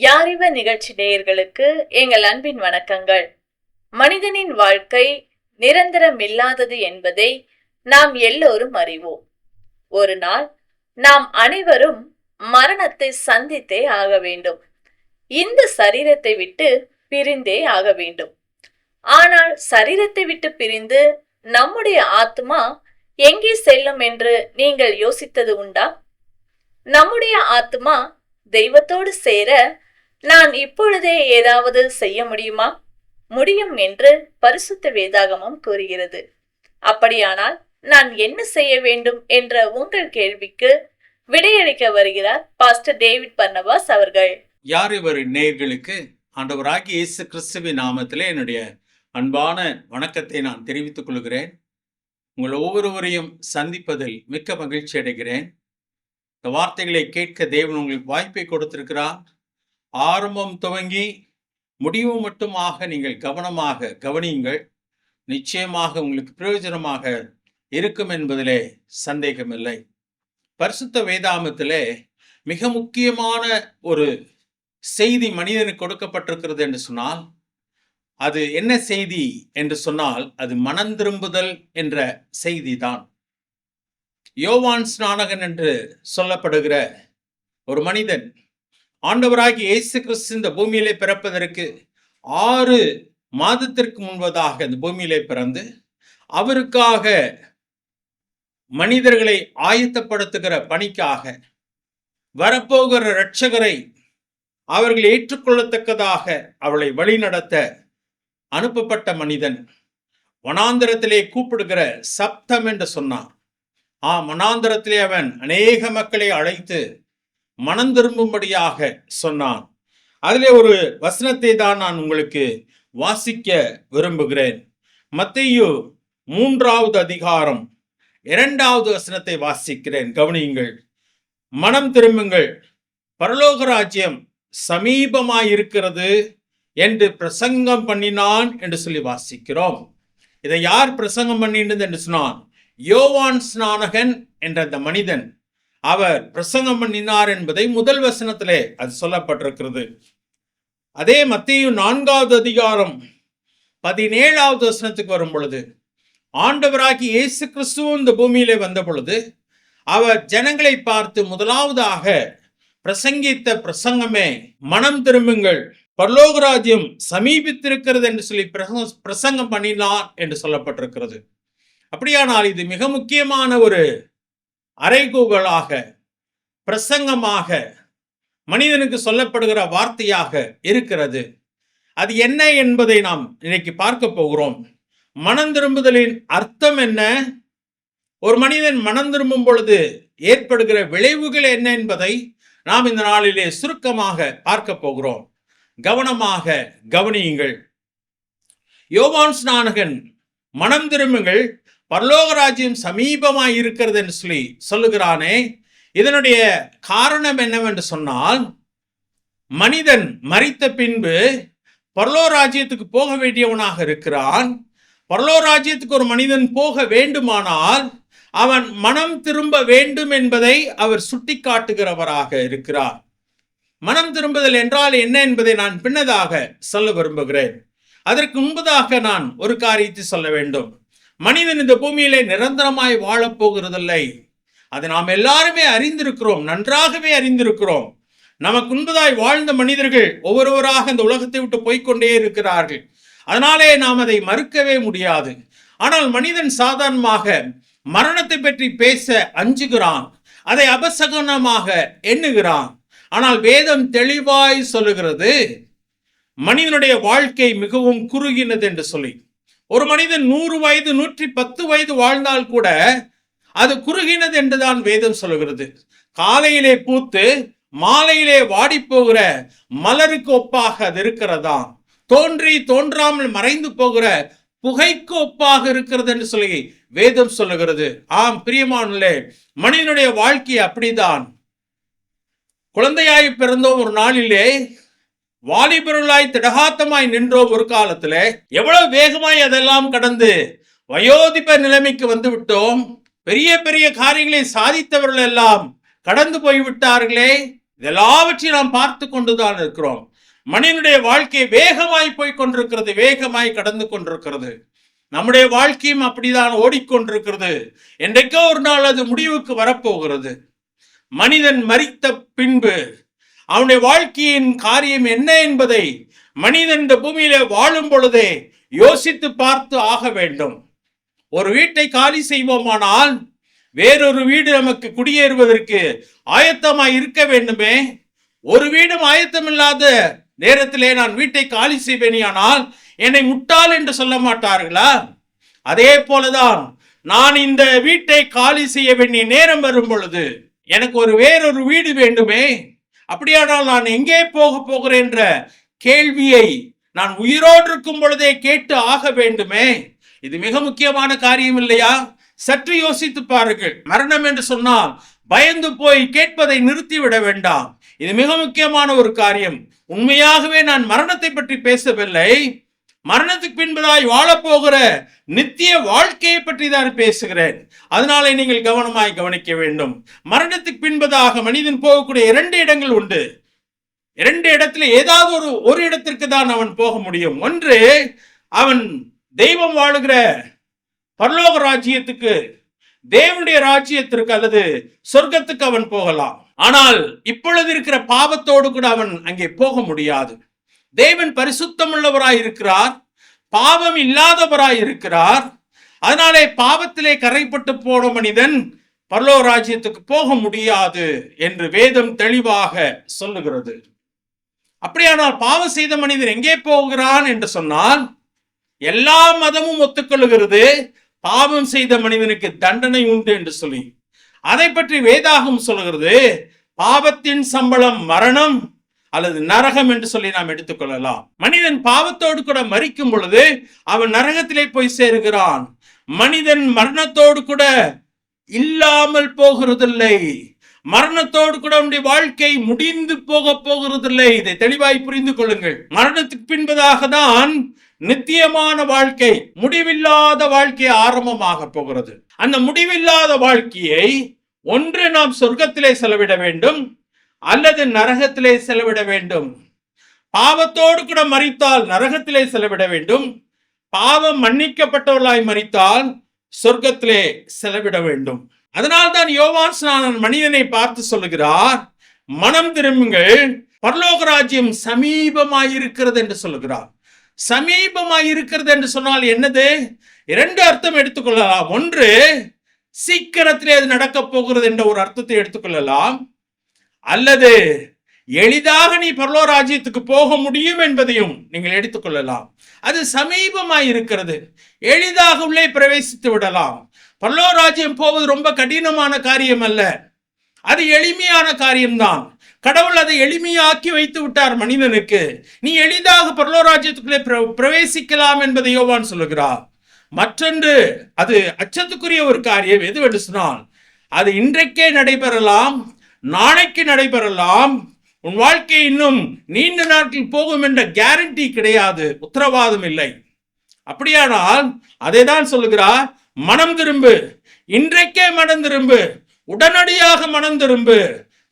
யாரிவ நிகழ்ச்சி நேயர்களுக்கு எங்கள் அன்பின் வணக்கங்கள். மனிதனின் வாழ்க்கை நிரந்தரமில்லாதது என்பதை நாம் எல்லோரும் அறிவோம். ஒரு நாள் நாம் அனைவரும் மரணத்தை சந்தித்தே ஆக வேண்டும். இந்த சரீரத்தை விட்டு பிரிந்தே ஆக வேண்டும். ஆனால் சரீரத்தை விட்டு பிரிந்து நம்முடைய ஆத்மா எங்கே செல்லும் என்று நீங்கள் யோசித்தது உண்டா? நம்முடைய ஆத்மா தெய்வத்தோடு சேர நான் இப்பொழுதே ஏதாவது செய்ய முடியுமா? முடியும் என்று பரிசுத்த வேதாகமம் கூறுகிறது. அப்படியானால் நான் என்ன செய்ய வேண்டும் என்ற உங்கள் கேள்விக்கு விடையளிக்க வருகிறார் பாஸ்டர் டேவிட் பர்னபாஸ் அவர்கள். யார் இவர் நேயர்களுக்கு ஆண்டவராகிய இயேசு கிறிஸ்துவின் நாமத்திலே என்னுடைய அன்பான வணக்கத்தை நான் தெரிவித்துக் கொள்கிறேன். உங்கள் ஒவ்வொருவரையும் சந்திப்பதில் மிக்க மகிழ்ச்சி அடைகிறேன். இந்த வார்த்தைகளை கேட்க தேவன் உங்களுக்கு வாய்ப்பை கொடுத்திருக்கிறார். ஆரம்பம் துவங்கி முடிவு மட்டுமாக நீங்கள் கவனமாக கவனியுங்கள். நிச்சயமாக உங்களுக்கு பிரயோஜனமாக இருக்கும் என்பதிலே சந்தேகமில்லை. பரிசுத்த வேதாகமத்திலே மிக முக்கியமான ஒரு செய்தி மனிதனுக்கு கொடுக்கப்பட்டிருக்கிறது என்று சொன்னால், அது என்ன செய்தி என்று சொன்னால், அது மனம் திரும்புதல் என்ற செய்தி தான். யோவான் ஸ்நானகன் என்று சொல்லப்படுகிற ஒரு மனிதன் ஆண்டவராகிய இயேசு கிறிஸ்து இந்த பூமியிலே பிறப்பதற்கு 6 மாதத்திற்கு முன்பதாக இந்த பூமியிலே பிறந்து அவருக்காக மனிதர்களை ஆயத்தப்படுத்துகிற பணிக்காக வரப்போகிற இரட்சகரை அவர்கள் ஏற்றுக்கொள்ளத்தக்கதாக அவளை வழிநடத்த அனுப்பப்பட்ட மனிதன். வனாந்தரத்திலே கூப்பிடுகிற சப்தம் என்று சொன்னான். வனாந்தரத்திலே அவன் அநேக மக்களை அழைத்து மனம் திரும்பும்படியாக சொன்னான். அதிலே ஒரு வசனத்தை தான் நான் உங்களுக்கு வாசிக்க விரும்புகிறேன். மத்தேயு 3வது அதிகாரம் 2வது வசனத்தை வாசிக்கிறேன், கவனியுங்கள். மனம் திரும்புங்கள், பரலோக ராஜ்யம் சமீபமாயிருக்கிறது என்று பிரசங்கம் பண்ணினான் என்று சொல்லி வாசிக்கிறோம். இதை யார் பிரசங்கம் பண்ணினது என்று சொன்னான்? யோவான் ஸ்நானகன் என்ற அந்த மனிதன் அவர் பிரசங்கம் பண்ணினார் என்பதை முதல் வசனத்திலே அது சொல்லப்பட்டிருக்கிறது. அதே மத்தேயு 4வது அதிகாரம் 17வது வசனத்துக்கு வரும் பொழுது, ஆண்டவராகி இயேசு கிறிஸ்து இந்த பூமியிலே வந்த பொழுது அவர் ஜனங்களை பார்த்து முதலாவதாக பிரசங்கித்த பிரசங்கமே மனம் திரும்புங்கள், பரலோக ராஜ்யம் சமீபித்திருக்கிறது என்று சொல்லி பிரசங்கம் பண்ணினார் என்று சொல்லப்பட்டிருக்கிறது. அப்படியானால் இது மிக முக்கியமான ஒரு அறைகூவலாக, பிரசங்கமாக, மனிதனுக்கு சொல்லப்படுகிற வார்த்தையாக இருக்கிறது. அது என்ன என்பதை நாம் இன்னைக்கு பார்க்க போகிறோம். மனம் திரும்புதலின் அர்த்தம் என்ன? ஒரு மனிதன் மனம் திரும்பும் பொழுது ஏற்படுகிற விளைவுகள் என்ன என்பதை நாம் இந்த நாளிலே சுருக்கமாக பார்க்க போகிறோம். கவனமாக கவனியுங்கள். யோவான் ஸ்நானகன் மனம் திரும்புங்கள், பரலோக ராஜ்யம் சமீபமாய் இருக்கிறது என்று சொல்லி சொல்லுகிறானே, இதனுடைய காரணம் என்னவென்று சொன்னால், மனிதன் மரித்த பின்பு பரலோக ராஜ்யத்துக்கு போக வேண்டியவனாக இருக்கிறான். பரலோக ராஜ்யத்துக்கு ஒரு மனிதன் போக வேண்டுமானால் அவன் மனம் திரும்ப வேண்டும் என்பதை அவர் சுட்டி காட்டுகிறவராக இருக்கிறார். மனம் திரும்புதல் என்றால் என்ன என்பதை நான் பின்னதாக சொல்ல விரும்புகிறேன். அதற்கு முன்பதாக நான் ஒரு காரியத்தை சொல்ல வேண்டும். மனிதன் இந்த பூமியிலே நிரந்தரமாய் வாழப்போகிறதில்லை. அதை நாம் எல்லாருமே அறிந்திருக்கிறோம், நன்றாகவே அறிந்திருக்கிறோம். நமக்கு முன்பதாய் வாழ்ந்த மனிதர்கள் ஒவ்வொருவராக இந்த உலகத்தை விட்டு போய்கொண்டே இருக்கிறார்கள். அதனாலே நாம் அதை மறுக்கவே முடியாது. ஆனால் மனிதன் சாதாரணமாக மரணத்தை பற்றி பேச அஞ்சுகிறான், அதை அபசகனமாக எண்ணுகிறான். ஆனால் வேதம் தெளிவாய் சொல்லுகிறது, மனிதனுடைய வாழ்க்கை மிகவும் குறுகினது என்று சொல்லி. ஒரு மனிதன் 100 வயது 110 வயது வாழ்ந்தால் கூட அது குறுகினது என்றுதான் வேதம் சொல்லுகிறது. காலையிலே பூத்து மாலையிலே வாடி போகிற மலருக்கு ஒப்பாக அது இருக்கிறதா, தோன்றி தோன்றாமல் மறைந்து போகிற புகைக்கு ஒப்பாக இருக்கிறது என்று சொல்லி வேதம் சொல்லுகிறது. பிரியமானவர்களே, மனிதனுடைய வாழ்க்கை அப்படிதான். குழந்தையாய் பிறந்தோம் ஒரு நாளிலே, வாலிபர்களாய் திடகாத்தமாய் நின்றோம் ஒரு காலத்துல. எவ்வளவு வேகமாய் அதெல்லாம் கடந்து வயோதிப நிலைமைக்கு வந்து விட்டோம். பெரிய பெரிய காரியங்களை சாதித்தவர்கள் எல்லாம் கடந்து போய்விட்டார்களே. இதெல்லாவற்றையும் நாம் பார்த்து கொண்டுதான் இருக்கிறோம். மனிதனுடைய வாழ்க்கை வேகமாய் போய் கொண்டிருக்கிறது, வேகமாய் கடந்து கொண்டிருக்கிறது. நம்முடைய வாழ்க்கையும் அப்படிதான் ஓடிக்கொண்டிருக்கிறது. என்றைக்கோ ஒரு நாள் அது முடிவுக்கு வரப்போகிறது. மனிதன் மரித்த பின்பு அவனுடைய வாழ்க்கையின் காரியம் என்ன என்பதை மனிதன் இந்த பூமியில வாழும் பொழுதே யோசித்து பார்த்து ஆக வேண்டும். ஒரு வீட்டை காலி செய்வோமானால் வேறொரு வீடு நமக்கு குடியேறுவதற்கு ஆயத்தமாய் இருக்க வேண்டுமே. ஒரு வீடும் ஆயத்தமில்லாத நேரத்திலே நான் வீட்டை காலி செய்வேனானால் என்னை முட்டாள் என்று சொல்ல மாட்டார்களா? அதே போலதான் நான் இந்த வீட்டை காலி செய்ய வேண்டிய நேரம் வரும் பொழுது எனக்கு வேறொரு வீடு வேண்டுமே. அப்படியானால் நான் எங்கே போக போகிறேன் என்ற கேள்வியை நான் உயிரோடு இருக்கும் பொழுதே கேட்டு ஆக வேண்டுமே. இது மிக முக்கியமான காரியம் இல்லையா? சற்று யோசித்து பாருங்கள். மரணம் என்று சொன்னால் பயந்து போய் கேட்பதை நிறுத்திவிட வேண்டாம். இது மிக முக்கியமான ஒரு காரியம். உண்மையாகவே நான் மரணத்தை பற்றி பேசவில்லை. மரணத்துக்கு பின்பதாய் வாழப்போகிற நித்திய வாழ்க்கையை பற்றி தான் பேசுகிறேன். அதனாலே நீங்கள் கவனமாய் கவனிக்க வேண்டும். மரணத்துக்கு பின்பதாக மனிதன் போகக்கூடிய 2 இடங்கள் உண்டு. 2 இடத்துல ஏதாவது ஒரு இடத்திற்கு தான் அவன் போக முடியும். ஒன்று, அவன் தெய்வம் வாழுகிற பரலோக ராஜ்யத்துக்கு, தேவனுடைய ராஜ்யத்திற்கு அல்லது சொர்க்கத்துக்கு அவன் போகலாம். ஆனால் இப்பொழுது இருக்கிற பாவத்தோடு கூட அவன் அங்கே போக முடியாது. தேவன் பரிசுத்தம் உள்ளவராய் இருக்கிறார், பாவம் இல்லாதவராய் இருக்கிறார். அதனாலே பாவத்திலே கரைப்பட்டு போன மனிதன் பரலோக ராஜ்யத்துக்கு போக முடியாது என்று வேதம் தெளிவாக சொல்லுகிறது. அப்படியானால் பாவம் செய்த மனிதன் எங்கே போகிறான் என்று சொன்னால், எல்லா மதமும் ஒத்துக்கொள்ளுகிறது பாவம் செய்த மனிதனுக்கு தண்டனை உண்டு என்று சொல்லி. அதை பற்றி வேதாகம் சொல்கிறது, பாவத்தின் சம்பளம் மரணம் அல்லது நரகம் என்று சொல்லி நாம் எடுத்துக்கொள்ளலாம். மனிதன் பாவத்தோடு கூட மரிக்கும் பொழுது அவன் நரகத்திலே போய் சேருகிறான். மனிதன் மரணத்தோடு கூட இல்லாமல் போகிறதில்லை. மரணத்தோடு கூட அவனுடைய வாழ்க்கை முடிந்து போகிறதில்லை. இதை தெளிவாய் புரிந்து கொள்ளுங்கள். மரணத்துக்கு பின்பதாக தான் நித்தியமான வாழ்க்கை, முடிவில்லாத வாழ்க்கை ஆரம்பமாக போகிறது. அந்த முடிவில்லாத வாழ்க்கையை ஒன்று நாம் சொர்க்கத்திலே செலவிட வேண்டும் அல்லது நரகத்திலே செலவிட வேண்டும். பாவத்தோடு கூட மரித்தால் நரகத்திலே செலவிட வேண்டும். பாவம் மன்னிக்கப்பட்டவர்களாய் மரித்தால் சொர்க்கத்திலே செலவிட வேண்டும். அதனால்தான் யோவான் ஸ்நானன் மனிதனை பார்த்து சொல்லுகிறார், மனம் திரும்புங்கள், பரலோக ராஜ்யம் சமீபமாயிருக்கிறது என்று சொல்லுகிறார். சமீபமாயிருக்கிறது என்று சொன்னால் என்னது? 2 அர்த்தம் எடுத்துக்கொள்ளலாம். ஒன்று, சீக்கிரத்திலே அது நடக்க போகிறது என்ற ஒரு அர்த்தத்தை எடுத்துக்கொள்ளலாம். அல்லது எளிதாக நீ பரலோக ராஜ்யத்துக்கு போக முடியும் என்பதையும் நீங்கள் எடுத்துக்கொள்ளலாம். அது சமீபமாய் இருக்கிறது, எளிதாக உள்ளே பிரவேசித்து விடலாம். பரலோக ராஜ்யம் போவது ரொம்ப கடினமான காரியம் அல்ல, அது எளிமையான காரியம்தான். கடவுள் அதை எளிமையாக்கி வைத்து விட்டார் மனிதனுக்கு. நீ எளிதாக பரலோக ராஜ்யத்துக்குள்ளே பிரவேசிக்கலாம் என்பதை யோவான் சொல்லுகிறார். மற்றொன்று, அது அச்சத்துக்குரிய ஒரு காரியம். எதுவென்று சொன்னால், அது இன்றைக்கே நடைபெறலாம், நாளைக்கு நடைபெறலாம். உன் வாழ்க்கை இன்னும் நீண்ட நாட்கள் போகும் என்ற கேரண்டி கிடையாது, உத்தரவாதம் இல்லை. அப்படியானால் அதை தான் சொல்லுகிறார், மனம் திரும்பு, இன்றைக்கே மனம் திரும்பு, உடனடியாக மனம் திரும்பு.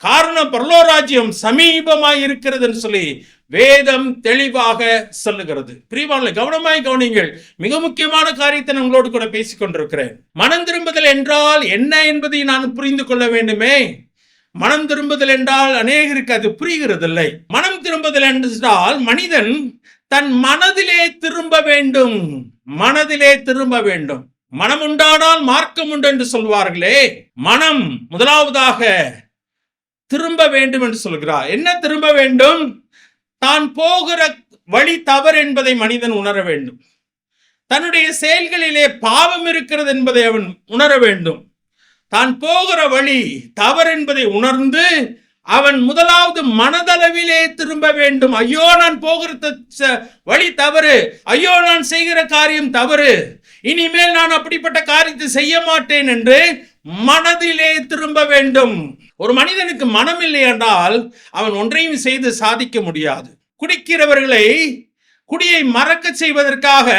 காரணம் பரலோக ராஜ்யம் சமீபமாய் இருக்கிறது என்று சொல்லி வேதம் தெளிவாக சொல்லுகிறது. பிரியமானவர்களே, கவனமாய் கவனிங்கள். மிக முக்கியமான காரியத்தை நான் உங்களோடு கூட பேசிக் கொண்டிருக்கிறேன். மனம் திரும்புதல் என்றால் என்ன என்பதை நான் புரிந்து கொள்ள வேண்டுமே. மனம் திரும்புதல் என்றால் அநேகருக்கு அது புரிகிறதில்லை. மனம் திரும்புதல் என்றால் மனிதன் தன் மனதிலே திரும்ப வேண்டும். மனதிலே திரும்ப வேண்டும். மனம் உண்டானால் மார்க்கம் உண்டு என்று சொல்வார்களே, மனம் முதலாவதாக திரும்ப வேண்டும் என்று சொல்கிறார். என்ன திரும்ப வேண்டும்? தான் போகிற வழி தவறு என்பதை மனிதன் உணர வேண்டும். தன்னுடைய செயல்களிலே பாவம் இருக்கிறது என்பதை அவன் உணர வேண்டும். தான் போகிற வழி தவறு என்பதை உணர்ந்து அவன் முதலாவது மனதளவிலே திரும்ப வேண்டும். ஐயோ, நான் போகிற வழி தவறு, ஐயோ நான் செய்கிற காரியம் தவறு, இனிமேல் நான் அப்படிப்பட்ட காரியத்தை செய்ய மாட்டேன் என்று மனதிலே திரும்ப வேண்டும். ஒரு மனிதனுக்கு மனம் இல்லை என்றால் அவன் ஒன்றையும் செய்து சாதிக்க முடியாது. குடிக்கிறவர்களை குடியை மறக்க செய்வதற்காக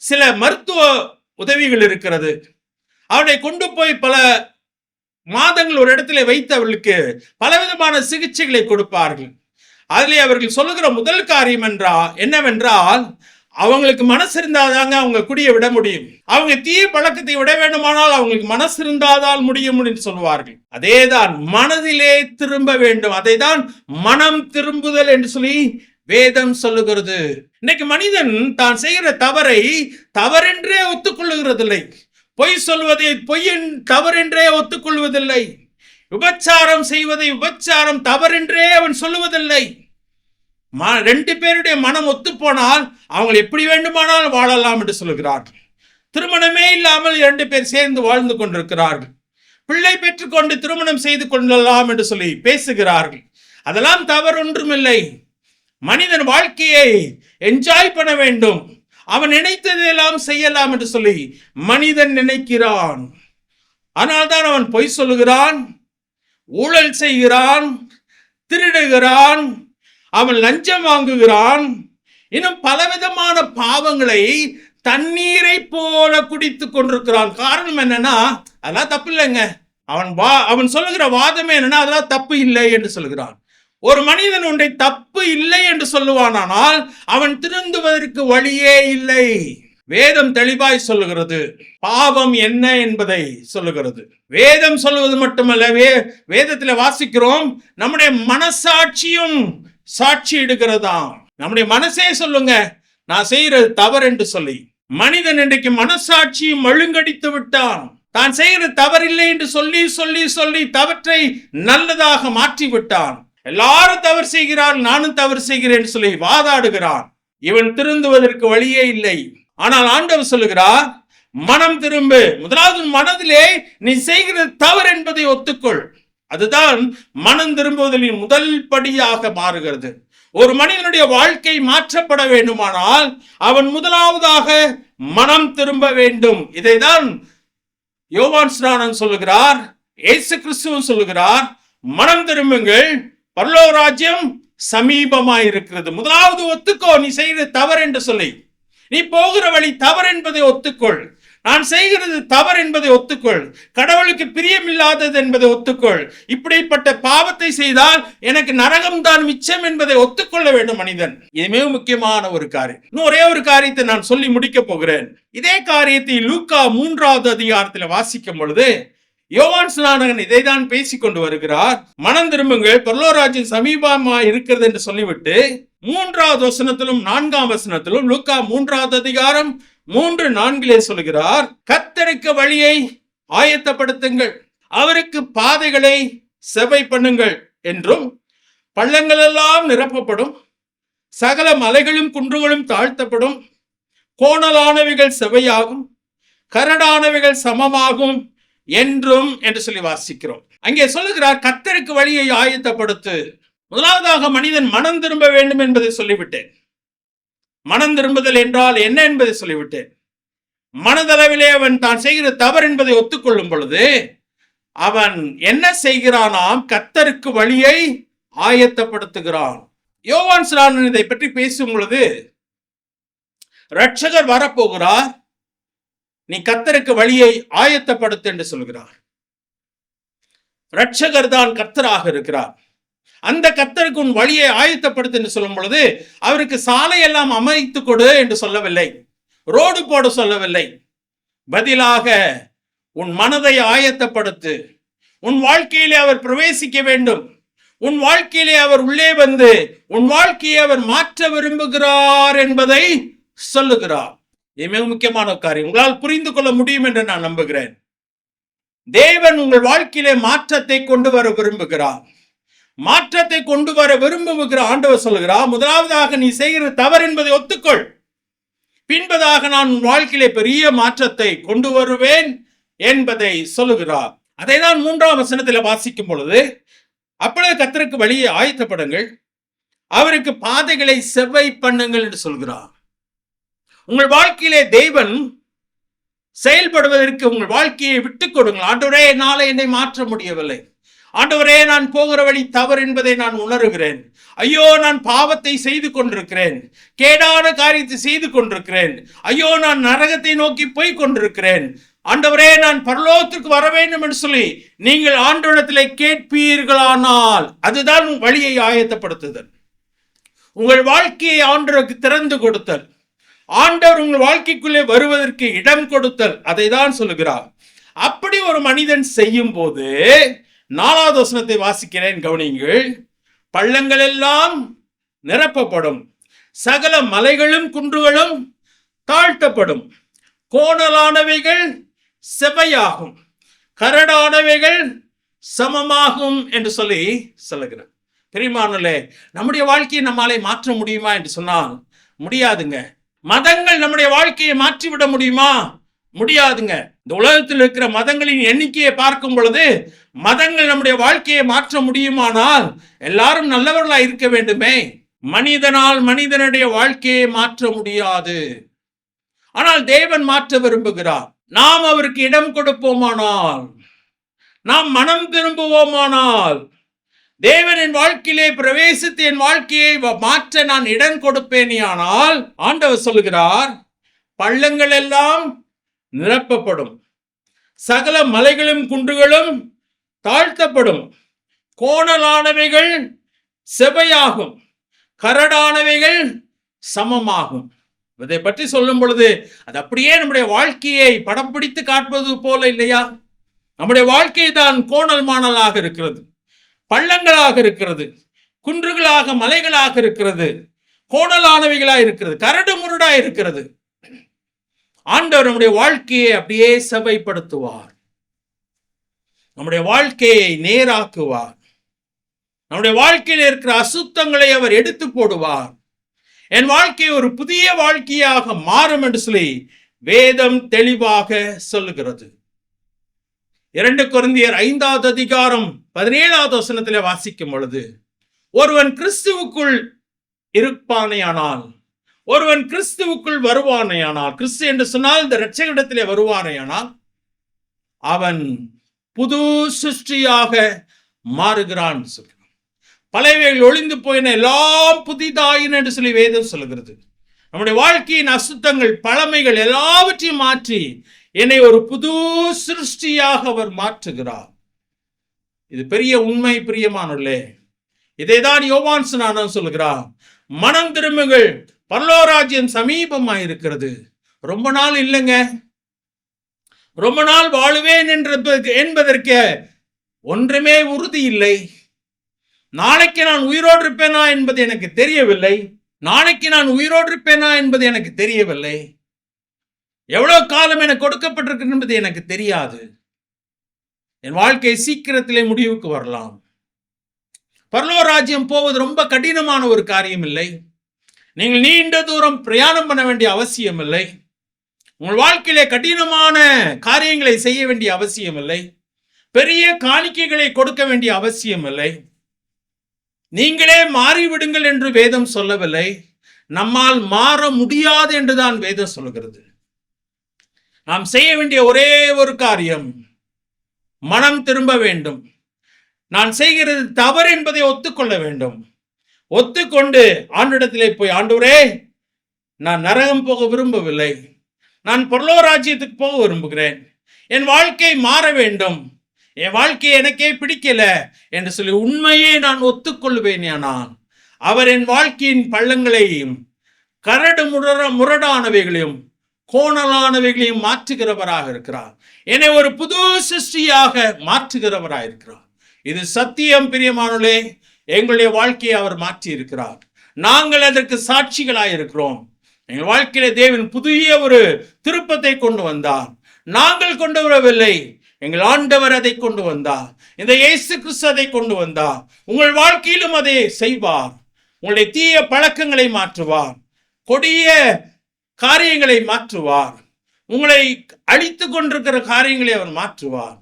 சில மருத்துவ உதவிகள் இருக்கிறது. அவனை கொண்டு போய் பல மாதங்கள் ஒரு இடத்துல வைத்து அவர்களுக்கு பலவிதமான சிகிச்சைகளை கொடுப்பார்கள். அதிலே அவர்கள் சொல்லுகிற முதல் காரியம் என்னவென்றால், அவங்களுக்கு மனசு இருந்தாதாங்க அவங்க குடிய விட முடியும். அவங்க தீய பழக்கத்தை விட வேண்டுமானால் அவங்களுக்கு மனசு இருந்தாதால் முடியும் என்று சொல்வார்கள். அதேதான் மனதிலே திரும்ப வேண்டும். அதை தான் மனம் திரும்புதல் என்று சொல்லி வேதம் சொல்லுகிறது. இன்னைக்கு மனிதன் தான் செய்கிற தவறை தவறென்றே ஒத்துக்கொள்ளுகிறதில்லை. பொய் சொல்வதை பொய்யின் தவறென்றே ஒத்துக்கொள்வதில்லை. விபச்சாரம் செய்வதை விபச்சாரம் தவறென்றே அவன் சொல்லுவதில்லை. ரெண்டு பேருடைய மனம் ஒத்து போனால் அவங்க எப்படி வேண்டுமானால் வாழலாம் என்று சொல்லுகிறார்கள். திருமணமே இல்லாமல் 2 பேர் சேர்ந்து வாழ்ந்து கொண்டிருக்கிறார்கள். பிள்ளை பெற்றுக்கொண்டு திருமணம் செய்து கொள்ளலாம் என்று சொல்லி பேசுகிறார்கள். அதெல்லாம் தவறு ஒன்றுமில்லை. மனிதன் வாழ்க்கையை என்ஜாய் பண்ண வேண்டும், அவன் நினைத்ததெல்லாம் செய்யலாம் என்று சொல்லி மனிதன் நினைக்கிறான். ஆனால்தான் அவன் பொய் சொல்லுகிறான், ஊழல் செய்கிறான், திருடுகிறான், அவன் லஞ்சம் வாங்குகிறான், இன்னும் பலவிதமான பாவங்களை தண்ணீரை போல குடித்துக் கொண்டிருக்கிறான். காரணம் என்னன்னா, அதெல்லாம் தப்பு இல்லைங்க. அவன் சொல்லுகிற வாதமே என்னன்னா, அதெல்லாம் தப்பு இல்லை என்று சொல்லுகிறான். ஒரு மனிதன் ஒன்றை தப்பு இல்லை என்று சொல்லுவானால் அவன் திருந்துவதற்கு வழியே இல்லை. வேதம் தெளிவாய் சொல்லுகிறது, பாவம் என்ன என்பதை சொல்லுகிறது. வேதம் சொல்லுவது மட்டுமல்ல, வேதத்தில் வாசிக்கிறோம், நம்முடைய மனசாட்சியும் சாட்சி எடுக்கிறதாம். நம்முடைய மனசே சொல்லுங்க நான் செய்யறது தவறு என்று சொல்லி. மனிதன் இன்றைக்கு மனசாட்சியும் மழுங்கடித்து விட்டான். தான் செய்யறது தவறில்லை என்று சொல்லி சொல்லி சொல்லி தவற்றை நல்லதாக மாற்றி விட்டான். எல்லாரும் தவறு செய்கிறார், நானும் தவறு செய்கிறேன் சொல்லி வாதாடுகிறான். இவன் திருந்துவதற்கு வழியே இல்லை. ஆனால் ஆண்டவர் சொல்லுகிறார், மனம் திரும்பு. முதலாவது மனதிலே நீ செய்கிறது தவறு என்பதை ஒத்துக்கொள். அதுதான் மனம் திரும்புவதில் முதல் படியாக மாறுகிறது. ஒரு மனிதனுடைய வாழ்க்கை மாற்றப்பட வேண்டுமானால் அவன் முதலாவதாக மனம் திரும்ப வேண்டும். இதைதான் யோவான் ஸ்நானன் சொல்லுகிறார், இயேசு கிறிஸ்துவும் சொல்லுகிறார், மனம் திரும்புங்கள், பரலோக ராஜ்யம் சமீபமாய் இருக்கிறது. முதலாவது ஒத்துக்கோ, நீ செய்கிறது தவறு என்று சொல்லி. நீ போகிற வழி தவறு என்பதை ஒத்துக்கொள். நான் செய்கிறது தவறு என்பதை ஒத்துக்கொள். கடவுளுக்கு பிரியமில்லாதது என்பதை ஒத்துக்கொள். இப்படிப்பட்ட பாவத்தை செய்தால் எனக்கு நரகம்தான் மிச்சம் என்பதை ஒத்துக்கொள்ள வேண்டும் மனிதன். இது மிக முக்கியமான ஒரு காரியம். இன்னும் ஒரே ஒரு காரியத்தை நான் சொல்லி முடிக்க போகிறேன். இதே காரியத்தை லூக்கா 3வது அதிகாரத்தில் வாசிக்கும் பொழுது யோவான் ஸ்நானகன் இதைதான் பேசிக் கொண்டு வருகிறார். மனம் திரும்புங்கள், பரலோக ராஜ்யம் சமீபமாய் இருக்கிறது என்று சொல்லிவிட்டு 3வது வசனத்திலும் 4ஆம் வசனத்திலும் லூக்கா 3வது அதிகாரம் 3:4 சொல்கிறார், கர்த்தருக்கு வழியை ஆயத்தப்படுத்துங்கள், அவருக்கு பாதைகளை செவை பண்ணுங்கள் என்றும், பள்ளங்கள் எல்லாம் நிரப்பப்படும், சகல மலைகளும் குன்றுகளும் தாழ்த்தப்படும், கோணலானவைகள் செவையாகும், கரடானவைகள் சமமாகும் என்றும் என்று சொல்லி வாசிக்கிறோம். அங்கே சொல்லுகிறார், கர்த்தருக்கு வழியை ஆயத்தப்படுத்து. முதலாவதாக மனிதன் மனம் திரும்ப வேண்டும் என்பதை சொல்லிவிட்டேன். மனம் திரும்புதல் என்றால் என்ன என்பதை சொல்லிவிட்டேன். மனதளவிலே அவன் தான் செய்கிற தவறு என்பதை ஒத்துக்கொள்ளும் பொழுது அவன் என்ன செய்கிறானாம், கர்த்தருக்கு வழியை ஆயத்தப்படுத்துகிறான். யோவான் ஸ்நானன் இதை பற்றி பேசும் பொழுது, இரட்சகர் வரப்போகிறார், நீ கர்த்தருக்கு வழியை ஆயத்தப்படுத்து என்று சொல்கிறார். இரட்சகர் தான் கர்த்தராக இருக்கிறார். அந்த கர்த்தருக்கு உன் வழியை ஆயத்தப்படுத்து என்று சொல்லும் பொழுது அவருக்கு சாலையெல்லாம் அமைத்து கொடு என்று சொல்லவில்லை, ரோடு போட சொல்லவில்லை. பதிலாக உன் மனதை ஆயத்தப்படுத்து. உன் வாழ்க்கையிலே அவர் பிரவேசிக்க வேண்டும். உன் வாழ்க்கையிலே அவர் உள்ளே வந்து உன் வாழ்க்கையை அவர் மாற்ற விரும்புகிறார் என்பதை சொல்லுகிறார். இது மிக முக்கியமான காரியம். உங்களால் புரிந்து கொள்ள முடியும் என்று நான் நம்புகிறேன். தேவன் உங்கள் வாழ்க்கையிலே மாற்றத்தை கொண்டு வர விரும்புகிறார். மாற்றத்தை கொண்டு வர விரும்புகிற ஆண்டவர் சொல்லுகிறார், முதலாவதாக நீ செய்கிற தவறு என்பதை ஒத்துக்கொள், பின்பதாக நான் உன் வாழ்க்கையிலே பெரிய மாற்றத்தை கொண்டு வருவேன் என்பதை சொல்லுகிறார். அதை தான் 3ஆம் வசனத்தில் வாசிக்கும் பொழுது, அப்பொழுது கர்த்தருக்கு வழியை ஆயத்தப்படுங்கள், அவருக்கு பாதைகளை செவ்வை பண்ணுங்கள் என்று சொல்கிறார். உங்கள் வாழ்க்கையிலே தேவன் செயல்படுவதற்கு உங்கள் வாழ்க்கையை விட்டுக் கொடுங்கள். ஆண்டவரே, என்னால என்னை மாற்ற முடியவில்லை. ஆண்டவரே, நான் போகிற வழி தவறு என்பதை நான் உணர்கிறேன். ஐயோ, நான் பாவத்தை செய்து கொண்டிருக்கிறேன், கேடான காரியத்தை செய்து கொண்டிருக்கிறேன். ஐயோ, நான் நரகத்தை நோக்கி போய் கொண்டிருக்கிறேன். ஆண்டவரே, நான் பரலோகத்திற்கு வர வேண்டும் என்று சொல்லி நீங்கள் ஆண்டவரிடத்திலே கேட்பீர்களானால், அதுதான் வழியை ஆயத்தப்படுத்துதல். உங்கள் வாழ்க்கையை ஆண்டவருக்கு திறந்து கொடுத்தல், ஆண்டவர் உங்கள் வாழ்க்கைக்குள்ளே வருவதற்கு இடம் கொடுத்தல், அதை தான் சொல்லுகிறார். அப்படி ஒரு மனிதன் செய்யும் போது 4வது வசனத்தை வாசிக்கிறேன், கவனியுங்கள். பள்ளங்கள் எல்லாம் நிரப்பப்படும், சகல மலைகளும் குன்றுகளும் தாழ்த்தப்படும், கோணலானவைகள் செவையாகும், கரடானவைகள் சமமாகும் என்று சொல்லி சொல்லுகிறார். பிரியமானவர்களே, நம்முடைய வாழ்க்கையை நம்மாலே மாற்ற முடியுமா என்று சொன்னால் முடியாதுங்க. மதங்கள் நம்முடைய வாழ்க்கையை மாற்றிவிட முடியுமா? முடியாதுங்க. இந்த உலகத்தில் இருக்கிற மதங்களின் எண்ணிக்கையை பார்க்கும் பொழுது மதங்கள் நம்முடைய வாழ்க்கையை மாற்ற முடியுமானால் எல்லாரும் நல்லவர்களா இருக்க வேண்டுமே. மனிதனால் மனிதனுடைய வாழ்க்கையை மாற்ற முடியாது. ஆனால் தேவன் மாற்ற விரும்புகிறார். நாம் அவருக்கு இடம் கொடுப்போமானால், நாம் மனம் திரும்புவோமானால், தேவனின் வாழ்க்கையிலே பிரவேசித்து என் வாழ்க்கையை மாற்ற நான் இடம் கொடுப்பேனேயானால், ஆண்டவர் சொல்லுகிறார், பள்ளங்கள் எல்லாம் நிரப்பப்படும், சகல மலைகளும் குன்றுகளும் தாழ்த்தப்படும், கோணலானவைகள் செவையாகும், கரடானவைகள் சமமாகும். இதை பற்றி சொல்லும் பொழுது அது அப்படியே நம்முடைய வாழ்க்கையை படம் பிடித்து காட்டுவது போல இல்லையா? நம்முடைய வாழ்க்கை தான் கோணல் மாணலாக இருக்கிறது, பள்ளங்களாக இருக்கிறது, குன்றுகளாக மலைகளாக இருக்கிறது, கோணலானவைகளாக இருக்கிறது, கரடு முரடா இருக்கிறது. ஆண்டவர் நம்முடைய வாழ்க்கையை அப்படியே செவைப்படுத்துவார், நம்முடைய வாழ்க்கையை நேராக்குவார், நம்முடைய வாழ்க்கையில் இருக்கிற அசுத்தங்களை அவர் எடுத்து போடுவார். என் வாழ்க்கை ஒரு புதிய வாழ்க்கையாக மாறும் என்று சொல்லி வேதம் தெளிவாக சொல்லுகிறது. 2 கொரிந்தியர் 5வது அதிகாரம் 17வது வசனத்திலே வாசிக்கும் பொழுது, ஒருவன் கிறிஸ்துவுக்குள் இருப்பானேயானால், ஒருவன் கிறிஸ்துவுக்குள் வருவானேயானால், கிறிஸ்து என்று சொன்னால் இந்த இரட்சகரிடத்திலே வருவானேயானால், அவன் புது சிருஷ்டியாக மாறுகிறான். பழையவைகள் ஒளிந்து போயின, எல்லாம் புதிதாயின என்று சொல்லி வேதம் சொல்லுகிறது. நம்முடைய வாழ்க்கையின் அசுத்தங்கள், பழமைகள் எல்லாவற்றையும் மாற்றி என்னை ஒரு புது சிருஷ்டியாக அவர் மாற்றுகிறார். இது பெரிய உண்மை. பிரியமானவர்களே, இதைதான் யோவான் ஸ்நானன் சொல்லுகிறார், மனம் திரும்புங்கள், பரலோகராஜ்யம் சமீபமாயிருக்கிறது. ரொம்ப நாள் இல்லைங்க, ரொம்ப நாள் வாழுவேன் என்பதற்கு ஒன்றுமே உறுதி இல்லை. நாளைக்கு நான் உயிரோடு இருப்பேனா என்பது எனக்கு தெரியவில்லை. நாளைக்கு நான் உயிரோடு இருப்பேனா என்பது எனக்கு தெரியவில்லை. எவ்வளவு காலம் எனக்கு கொடுக்கப்பட்டிருக்கு என்பது எனக்கு தெரியாது. என் வாழ்க்கை சீக்கிரத்திலே முடிவுக்கு வரலாம். பரலோக ராஜ்யம் போவது ரொம்ப கடினமான ஒரு காரியம் இல்லை. நீங்கள் நீண்ட தூரம் பிரயாணம் பண்ண வேண்டிய அவசியம் இல்லை. உங்கள் வாழ்க்கையிலே கடினமான காரியங்களை செய்ய வேண்டிய அவசியம் இல்லை. பெரிய காணிக்கைகளை கொடுக்க வேண்டிய அவசியம் இல்லை. நீங்களே மாறிவிடுங்கள் என்று வேதம் சொல்லவில்லை. நம்மால் மாற முடியாது என்றுதான் வேதம் சொல்கிறது. நாம் செய்ய வேண்டிய ஒரே ஒரு காரியம், மனம் திரும்ப வேண்டும். நான் செய்கிறது தவறு என்பதை ஒத்துக்கொள்ள வேண்டும். ஒத்துக்கொண்டு ஆண்டவரிடத்திலே போய், ஆண்டவரே, நான் நரகம் போக விரும்பவில்லை, நான் பரலோக ராஜ்யத்துக்கு போக விரும்புகிறேன், என் வாழ்க்கை மாற வேண்டும், என் வாழ்க்கை எனக்கே பிடிக்கல என்று சொல்லி உண்மையே நான் ஒத்துக்கொள்வேன். ஆனால் அவர் என் வாழ்க்கையின் பள்ளங்களையும் கரடு முரடானவைகளையும் கோணலானவைகளையும் மாற்றுகிறவராக இருக்கிறார். என்னை ஒரு புது சிருஷ்டியாக மாற்றுகிறவராக இருக்கிறார். இது சத்தியம். பிரியமானவர்களே, எங்களுடைய வாழ்க்கையை அவர் மாற்றி இருக்கிறார். நாங்கள் அதற்கு சாட்சிகளாக இருக்கிறோம். எங்கள் வாழ்க்கையில தேவன் புதிய ஒரு திருப்பத்தை கொண்டு வந்தார். நாங்கள் கொண்டு வரவில்லை, எங்கள் ஆண்டவர் அதை கொண்டு வந்தார். இந்த இயேசு கிறிஸ்து அதை கொண்டு வந்தார். உங்கள் வாழ்க்கையிலும் அதை செய்வார். உங்களுடைய தீய பழக்கங்களை மாற்றுவார், கொடிய காரியங்களை மாற்றுவார், உங்களை அழித்து கொண்டிருக்கிற காரியங்களை அவர் மாற்றுவார்,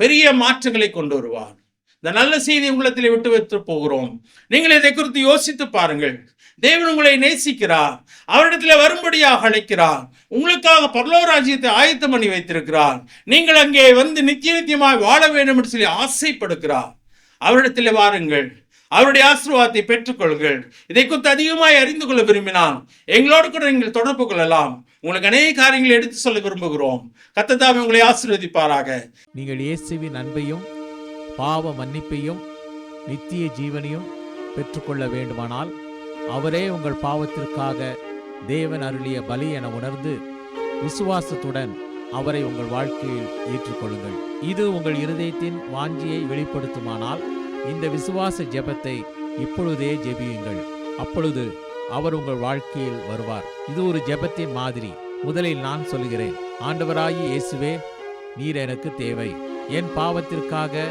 பெரிய மாற்றங்களை கொண்டு வருவார். இந்த நல்ல செய்தி உங்களத்தில் விட்டு வைத்து போகிறோம். நீங்கள் இதை குறித்து யோசித்து பாருங்கள். தேவன் உங்களை நேசிக்கிறார், அவரிடத்தில் வரும்படியாக அழைக்கிறார், உங்களுக்காக பரலோக ராஜ்யத்தை ஆயத்தம் பண்ணி வைத்திருக்கிறார். நீங்கள் அங்கே வந்து நித்தியமாய் வாழ வேண்டும் என்று சொல்லி ஆசைப்படுகிறார். அவரிடத்தில் வாருங்கள், அவருடைய ஆசீர்வாதத்தை பெற்றுக்கொள்ளுங்கள். இதை குறித்து அதிகமாய் அறிந்து கொள்ள விரும்பினால் எங்களோடு கூட நீங்கள் தொடர்பு கொள்ளலாம். உங்களுக்கு அநேக காரியங்களை எடுத்து சொல்ல விரும்புகிறோம். கர்த்தர் தாமே உங்களை ஆசீர்வதிப்பாராக. நீங்கள் இயேசுவின் அன்பையும் பாவ மன்னிப்பையும் நித்திய ஜீவனையும் பெற்றுக்கொள்ள வேண்டுமானால் அவரே உங்கள் பாவத்திற்காக தேவன் அருளிய பலி என உணர்ந்து விசுவாசத்துடன் அவரை உங்கள் வாழ்க்கையில் ஏற்றுக்கொள்ளுங்கள். இது உங்கள் இருதயத்தின் வாஞ்சியை வெளிப்படுத்துமானால் இந்த விசுவாச ஜெபத்தை இப்பொழுதே ஜெபியுங்கள். அப்பொழுது அவர் உங்கள் வாழ்க்கையில் வருவார். இது ஒரு ஜெபத்தின் மாதிரி. முதலில் நான் சொல்கிறேன். ஆண்டவராகிய இயேசுவே, நீர் எனக்கு தேவை. என் பாவத்திற்காக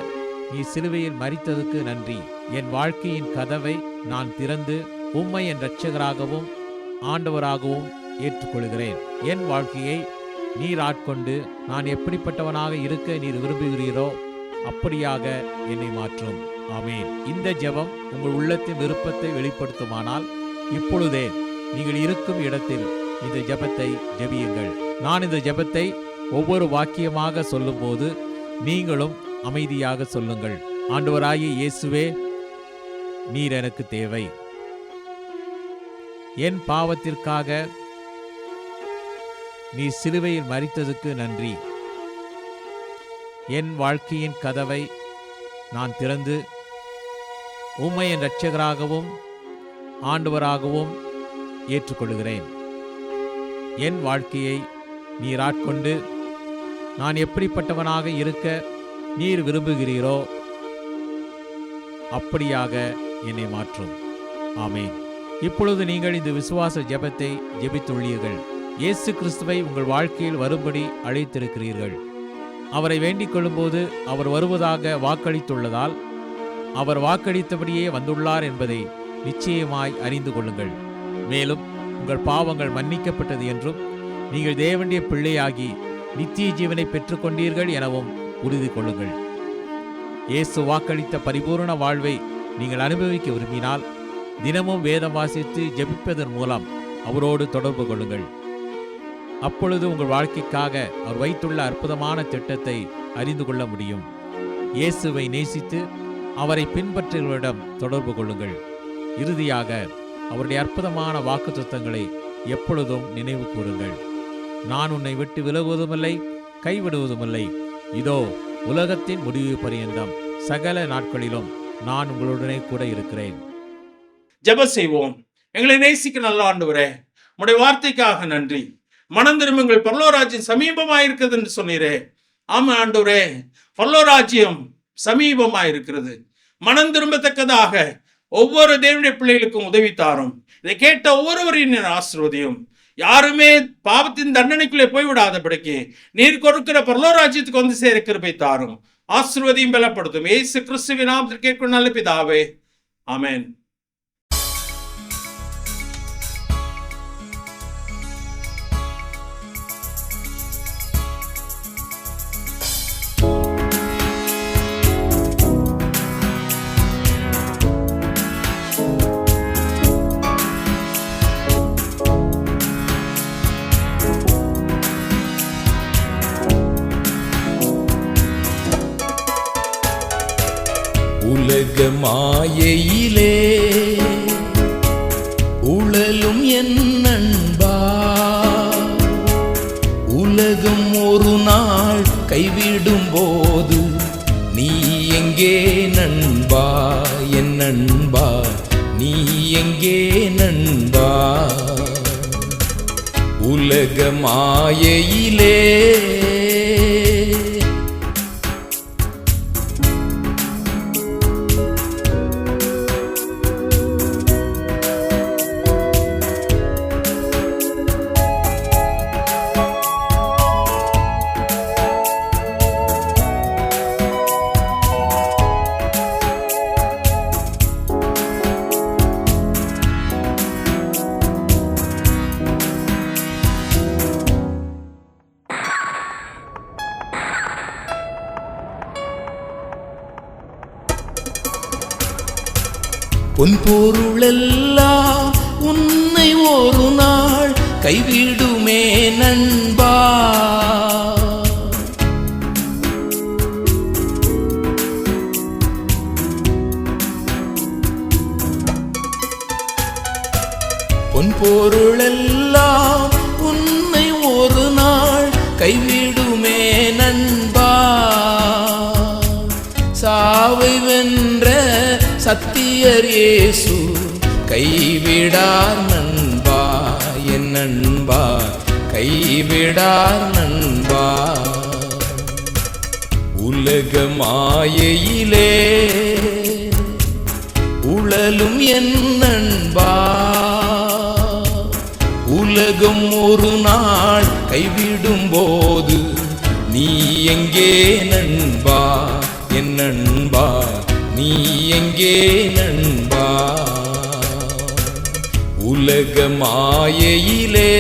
நீ சிலுவையில் மரித்ததுக்கு நன்றி. என் வாழ்க்கையின் கதவை நான் திறந்து உம்மை என் இரட்சகராகவும் ஆண்டவராகவும் ஏற்றுக்கொள்கிறேன். என் வாழ்க்கையை நீர் ஆட்கொண்டு நான் எப்படிப்பட்டவனாக இருக்க நீர் விரும்புகிறீரோ அப்படியாக என்னை மாற்றும். ஆமேன். இந்த ஜெபம் உங்கள் உள்ளத்தின் விருப்பத்தை வெளிப்படுத்துமானால் இப்பொழுதே நீங்கள் இருக்கும் இடத்தில் இந்த ஜெபத்தை ஜெபியுங்கள். நான் இந்த ஜெபத்தை ஒவ்வொரு வாக்கியமாக சொல்லும்போது நீங்களும் அமைதியாக சொல்லுங்கள். ஆண்டவராகிய இயேசுவே, நீர் எனக்கு தேவை. என் பாவத்திற்காக நீ சிலுவையில் மரித்ததுக்கு நன்றி. என் வாழ்க்கையின் கதவை நான் திறந்து உம்மை என் இரட்சகராகவும் ஆண்டவராகவும் ஏற்றுக்கொள்கிறேன். என் வாழ்க்கையை நீர் ஆட்கொண்டு நான் எப்படிப்பட்டவனாக இருக்க நீர் விரும்புகிறீரோ அப்படியாக என்னை மாற்றும். ஆமேன். இப்பொழுது நீங்கள் இந்த விசுவாச ஜெபத்தை ஜெபித்துள்ளீர்கள். இயேசு கிறிஸ்துவை உங்கள் வாழ்க்கையில் வரும்படி அழைத்திருக்கிறீர்கள். அவரை வேண்டிக் கொள்ளும்போது அவர் வருவதாக வாக்களித்துள்ளதால் அவர் வாக்களித்தபடியே வந்துள்ளார் என்பதை நிச்சயமாய் அறிந்து கொள்ளுங்கள். மேலும் உங்கள் பாவங்கள் மன்னிக்கப்பட்டது என்றும் நீங்கள் தேவனுடைய பிள்ளையாகி நித்திய ஜீவனை பெற்றுக்கொண்டீர்கள் எனவும் உறுதி கொள்ளுங்கள். இயேசு வாக்களித்த பரிபூர்ண வாழ்வை நீங்கள் அனுபவிக்க விரும்பினால் தினமும் வேதம் வாசித்து ஜெபிப்பதன் மூலம் அவரோடு தொடர்பு கொள்ளுங்கள். அப்பொழுது உங்கள் வாழ்க்கைக்காக அவர் வைத்துள்ள அற்புதமான திட்டத்தை அறிந்து கொள்ள முடியும். இயேசுவை நேசித்து அவரை பின்பற்றுகிறவரிடம் தொடர்பு கொள்ளுங்கள். இறுதியாக அவருடைய அற்புதமான வாக்குத்தத்தங்களை எப்பொழுதும் நினைவு கூறுங்கள். நான் உன்னை விட்டு விலகுவதுமில்லை, கைவிடுவதுமில்லை. இதோ உலகத்தின் முடிவு பரியந்தம் சகல நாட்களிலும் நான் உங்களுடனே கூட இருக்கிறேன். ஜெபம் செய்வோம். எங்களை நேசிக்க நல்ல ஆண்டவரே, உம்முடைய வார்த்தைக்காக நன்றி. மனம் திரும்புங்கள், பரலோராஜ்யம் சமீபமாயிருக்கிறது என்று சொன்னீரே. ஆமா ஆண்டவரே, பரலோராஜ்யம் சமீபமாயிருக்கிறது. மனம் திரும்பத்தக்கதாக ஒவ்வொரு தேவனுடைய பிள்ளைகளுக்கும் உதவி தாரும். இதை கேட்ட ஒவ்வொருவரையும் ஆசீர்வதியும். யாருமே பாவத்தின் தண்டனைக்குள்ளே போய்விடாதபடிக்கு நீர் கொடுக்கிற பரலோராஜ்யத்துக்கு வந்து சேர கிருபை தாரும். ஆசீர்வதியும் பலப்படுத்தும். இயேசு கிறிஸ்துவின் நாமத்தில் கேட்கும் நல்ல பிதாவே, ஆமென். உலக மாயையிலே உழலும் என் நண்பா, உலகம் ஒரு நாள் கைவிடும் போது நீ எங்கே நண்பா, என் நண்பா நீ எங்கே நண்பா. உலக மாயையிலே பொன் பொருளெல்லாம் உன்னை ஒரு நாள் கைவிடுமே நண்பா. பொன் பொருளெல்லாம் உன்னை சாவை வென்ற சத்தியர் இயேசு கைவிடார் நண்பா, என் நண்பா கைவிடார் நண்பா. உலக மாயையிலே உழலும் என் நண்பா, உலகம் ஒரு நாள் கைவிடும் போது நீ எங்கே நண்பா, என் நண்பா நீ எங்கே நண்பா. உலக மாயையிலே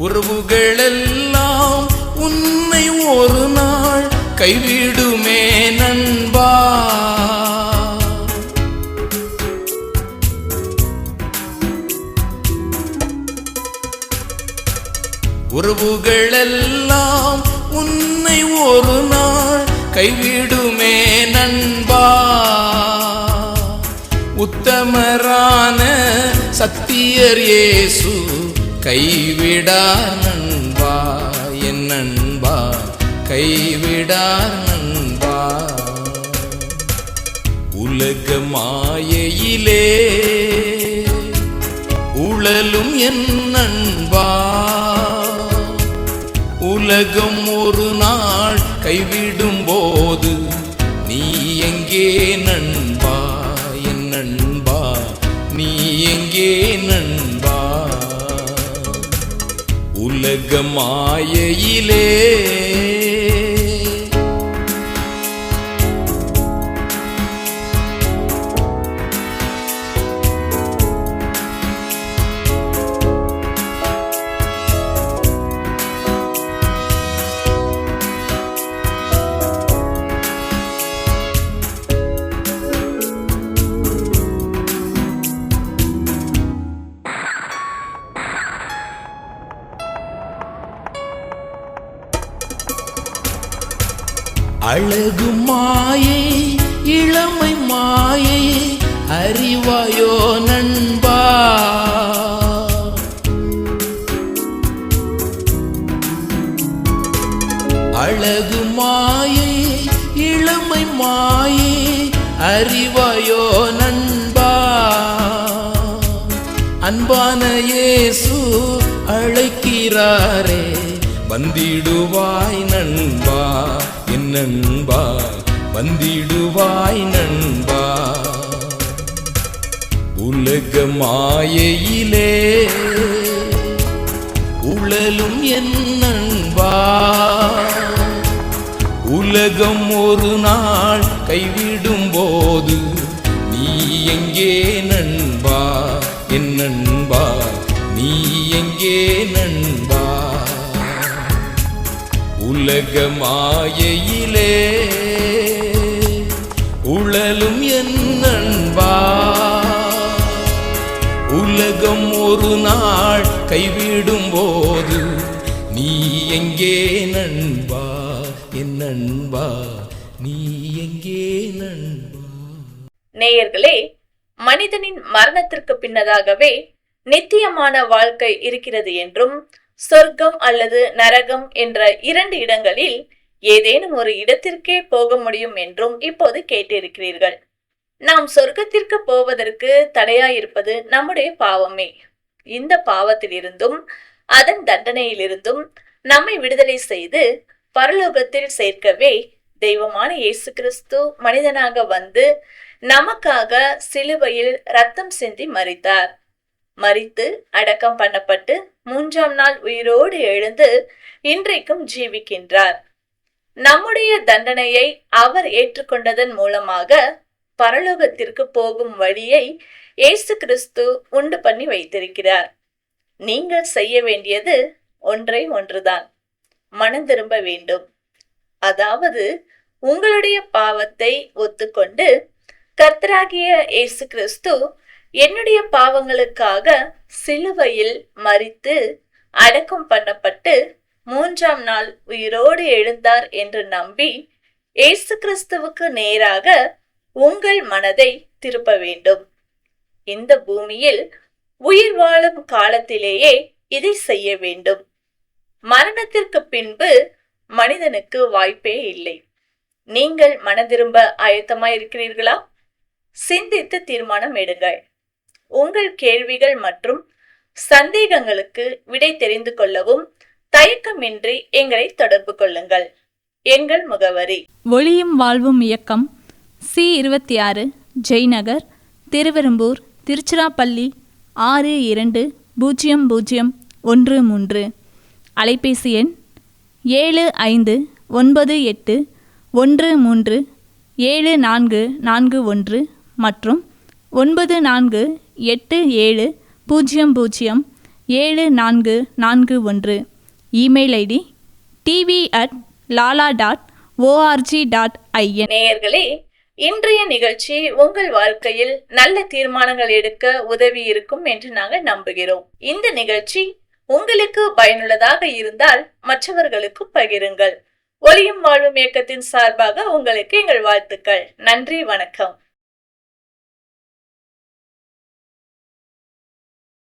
உறவுகளெல்லாம் உன்னை ஒரு நாள் கைவிடுமே நண்பா. உறவுகளெல்லாம் உன்னை ஒரு நாள் கைவிடுமே நண்பா. உத்தமரான சத்தியர் இயேசு கைவிடார் நண்பா, என் நண்பா கைவிடார் நண்பா. உலக மாயையிலே உழலும் என் நண்பா, உலகம் ஒரு நாள் கைவிடும் போது நீ எங்கே நண்பா, என் நண்பா நீ எங்கே நண்பா. உலக மாயையிலே அழகு மாயை இளமை மாயை அறிவாயோ நண்பா. அழகு மாயை இளமை மாயை அறிவாயோ நண்பா. அன்பான இயேசு அழைக்கிறாரே, வந்திடுவாய் நண்பா, என் நண்பா வந்திடுவாய் நண்பா. உலக மாயையிலே உழலும் என் நண்பா, உலகம் ஒரு நாள் கைவிடும் போது நீ எங்கே நண்பா, என் நண்பா நீ எங்கே நண்பா. உலக மாயையிலே உழலும் என் நண்பா, உலகம் ஒரு நாள் கைவிடும் போது நீ எங்கே நண்பா, என் நண்பா நீ எங்கே நண்பா. நேயர்களே, மனிதனின் மரணத்திற்கு பின்னதாகவே நித்தியமான வாழ்க்கை இருக்கிறது என்றும், சொர்க்கம் அல்லது நரகம் என்ற 2 இடங்களில் ஏதேனும் ஒரு இடத்திற்கே போக முடியும் என்றும் இப்போது கேட்டிருக்கிறீர்கள். நாம் சொர்க்கத்திற்கு போவதற்கு தடையாயிருப்பது நம்முடைய பாவமே. இந்த பாவத்திலிருந்தும் அதன் தண்டனையிலிருந்தும் நம்மை விடுதலை செய்து பரலோகத்தில் சேர்க்கவே தெய்வமான இயேசு கிறிஸ்து மனிதனாக வந்து நமக்காக சிலுவையில் ரத்தம் சிந்தி மரித்தார். மரித்து அடக்கம் பண்ணப்பட்டு 3ஆம் நாள் உயிரோடு எழுந்து இன்றைக்கும் ஜீவிக்கின்றார். நம்முடைய தண்டனையை அவர் ஏற்றுக்கொண்டதன் மூலமாக பரலோகத்திற்கு போகும் வழியை இயேசு கிறிஸ்து உண்டு பண்ணி வைத்திருக்கிறார். நீங்கள் செய்ய வேண்டியது ஒன்றுதான். மனம் திரும்ப வேண்டும். அதாவது உங்களுடைய பாவத்தை ஒத்துக்கொண்டு, கர்த்தராகிய இயேசு கிறிஸ்து என்னுடைய பாவங்களுக்காக சிலுவையில் மரித்து அடக்கம் பண்ணப்பட்டு 3ஆம் நாள் உயிரோடு எழுந்தார் என்று நம்பி இயேசு கிறிஸ்துவுக்கு நேராக உங்கள் மனதை திருப்ப வேண்டும். இந்த பூமியில் உயிர் வாழும் காலத்திலேயே இதை செய்ய வேண்டும். மரணத்திற்கு பின்பு மனிதனுக்கு வாய்ப்பே இல்லை. நீங்கள் மனதிரும்ப ஆயத்தமாயிருக்கிறீர்களா? சிந்தித்து தீர்மானம் எடுங்கள். உங்கள் கேள்விகள் மற்றும் சந்தேகங்களுக்கு விடை தெரிந்து கொள்ளவும் தயக்கமின்றி எங்களை தொடர்பு கொள்ளுங்கள். எங்கள் முகவரி: ஒளியும் வாழ்வும் இயக்கம், C26, ஜெய்நகர், திருவெரும்பூர், திருச்சிராப்பள்ளி 620013. அலைபேசி எண் 7598137441 மற்றும் 9487007441. Email ID tv@lala.org.in. நேயர்களே, இன்றைய நிகழ்ச்சி உங்கள் வாழ்க்கையில் நல்ல தீர்மானங்கள் எடுக்க உதவி இருக்கும் என்று நாங்கள் நம்புகிறோம். இந்த நிகழ்ச்சி உங்களுக்கு பயனுள்ளதாக இருந்தால் மற்றவர்களுக்கு பகிருங்கள். ஒளியும் வாழ்வும் இயக்கத்தின் சார்பாக உங்களுக்கு எங்கள் வாழ்த்துக்கள். நன்றி, வணக்கம்.